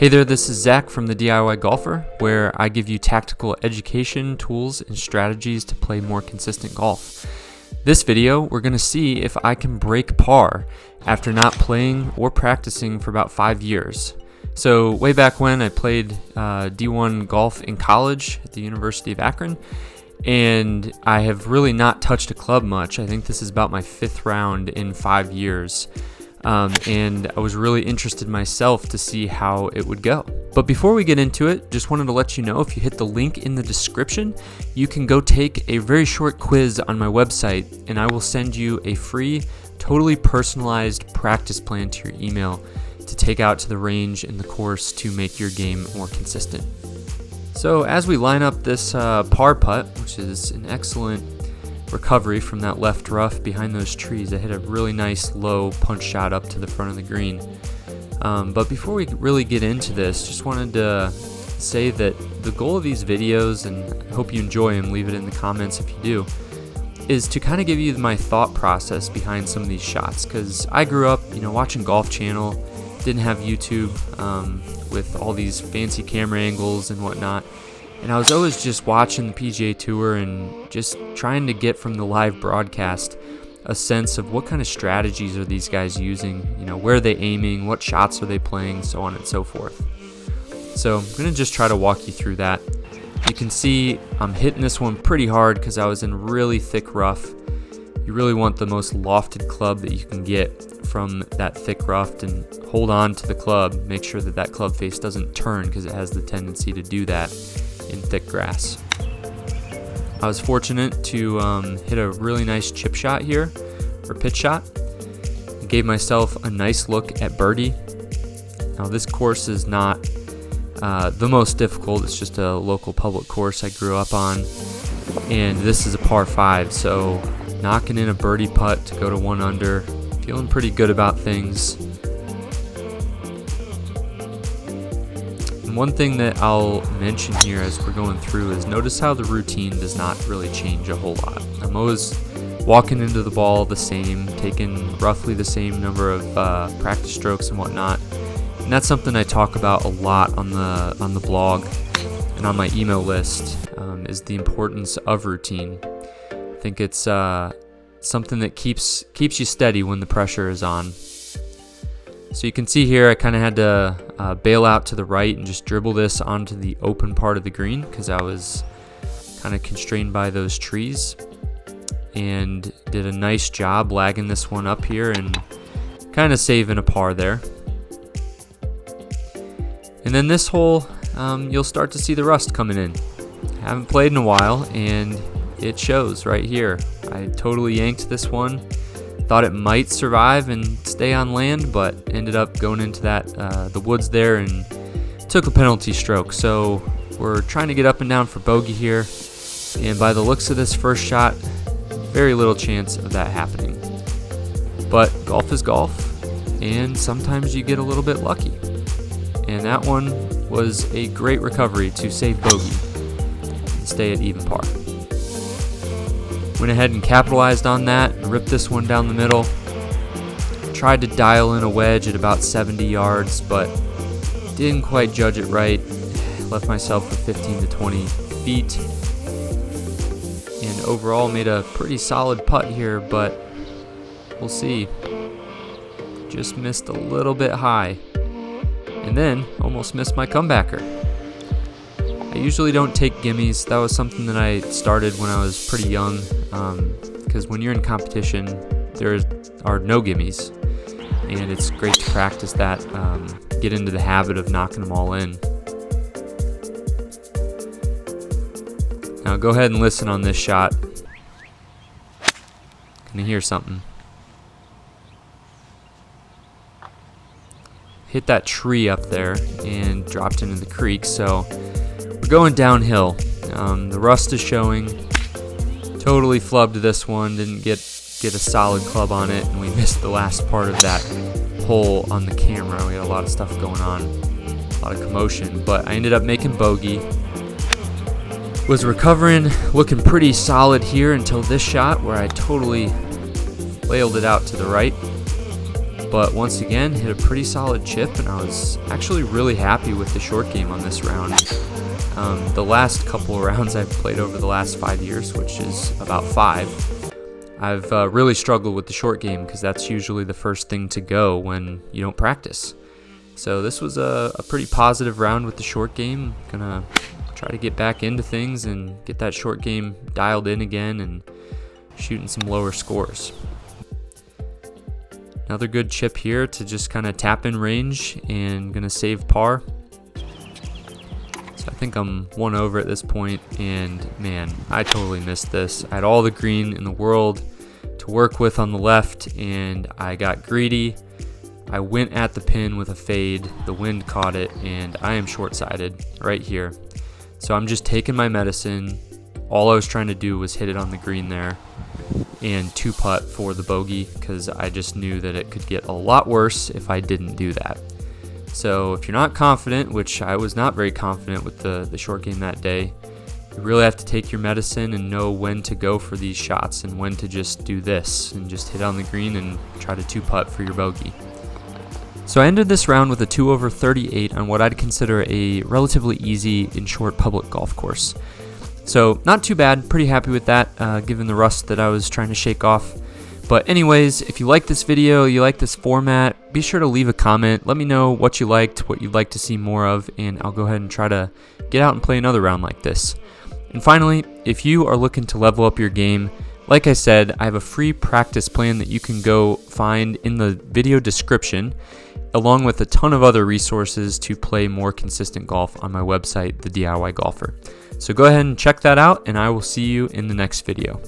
Hey there, this is Zach from the DIY Golfer, where I give you tactical education, tools, and strategies to play more consistent golf. This video, we're going to see if I can break par after not playing or practicing for about 5 years. So way back when, I played D1 golf in college at the University of Akron, and I have really not touched a club much. I think this is about my 5th round in 5 years. And I was really interested myself to see how it would go. But before we get into it, just wanted to let you know, if you hit the link in the description, you can go take a very short quiz on my website, and I will send you a free, totally personalized practice plan to your email to take out to the range and the course to make your game more consistent. So as we line up this par putt, which is an excellent recovery from that left rough behind those trees, I hit a really nice low punch shot up to the front of the green. But before we really get into this, just wanted to say that the goal of these videos, and I hope you enjoy them, leave it in the comments if you do, is to kind of give you my thought process behind some of these shots. Because I grew up, watching Golf Channel, didn't have YouTube with all these fancy camera angles and whatnot. And I was always just watching the PGA Tour and just trying to get from the live broadcast a sense of what kind of strategies are these guys using, where are they aiming, what shots are they playing, so on and so forth. So I'm going to just try to walk you through that. You can see I'm hitting this one pretty hard because I was in really thick rough. You really want the most lofted club that you can get from that thick rough, and hold on to the club. Make sure that club face doesn't turn, because it has the tendency to do that in thick grass. I was fortunate to hit a really nice chip shot here, or pitch shot. I gave myself a nice look at birdie. Now this course is not the most difficult. It's just a local public course I grew up on, and this is a par 5, so knocking in a birdie putt to go to 1 under, feeling pretty good about things. One thing that I'll mention here as we're going through is notice how the routine does not really change a whole lot. I'm always walking into the ball the same, taking roughly the same number of practice strokes and whatnot. And that's something I talk about a lot on the blog and on my email list, is the importance of routine. I think it's something that keeps you steady when the pressure is on. So you can see here I kind of had to bail out to the right and just dribble this onto the open part of the green, because I was kind of constrained by those trees, and did a nice job lagging this one up here and kind of saving a par there. And then this hole, you'll start to see the rust coming in. I haven't played in a while, and it shows right here. I totally yanked this one. Thought it might survive and stay on land, but ended up going into the woods there and took a penalty stroke. So we're trying to get up and down for bogey here, and by the looks of this first shot, very little chance of that happening. But golf is golf, and sometimes you get a little bit lucky. And that one was a great recovery to save bogey and stay at even par. Went ahead and capitalized on that and ripped this one down the middle. Tried to dial in a wedge at about 70 yards, but didn't quite judge it right. Left myself with 15 to 20 feet. And overall made a pretty solid putt here, but we'll see. Just missed a little bit high. And then almost missed my comebacker. I usually don't take gimmies. That was something that I started when I was pretty young, because when you're in competition, there are no gimmies, and it's great to practice that, get into the habit of knocking them all in. Now go ahead and listen on this shot. Can you hear something? Hit that tree up there and dropped into the creek, so we're going downhill. The rust is showing. Totally flubbed this one. Didn't get a solid club on it, and we missed the last part of that hole on the camera. We had a lot of stuff going on, a lot of commotion, but I ended up making bogey. Was recovering, looking pretty solid here until this shot where I totally flailed it out to the right. But once again, hit a pretty solid chip, and I was actually really happy with the short game on this round. The last couple of rounds I've played over the last 5 years, which is about 5, I've really struggled with the short game because that's usually the first thing to go when you don't practice. So this was a pretty positive round with the short game. Gonna try to get back into things and get that short game dialed in again and shooting some lower scores. Another good chip here to just kind of tap in range and gonna save par. So I think I'm 1 over at this point, and man, I totally missed this. I had all the green in the world to work with on the left, and I got greedy. I went at the pin with a fade, the wind caught it, and I am short-sided right here. So I'm just taking my medicine. All I was trying to do was hit it on the green there and 2-putt for the bogey, because I just knew that it could get a lot worse if I didn't do that. So if you're not confident, which I was not very confident with the short game that day, you really have to take your medicine and know when to go for these shots and when to just do this and just hit on the green and try to 2-putt for your bogey. So I ended this round with a 2 over 38 on what I'd consider a relatively easy and short public golf course. So not too bad, pretty happy with that given the rust that I was trying to shake off. But anyways, if you like this video, you like this format, be sure to leave a comment. Let me know what you liked, what you'd like to see more of, and I'll go ahead and try to get out and play another round like this. And finally, if you are looking to level up your game, like I said, I have a free practice plan that you can go find in the video description, along with a ton of other resources to play more consistent golf on my website, The DIY Golfer. So go ahead and check that out, and I will see you in the next video.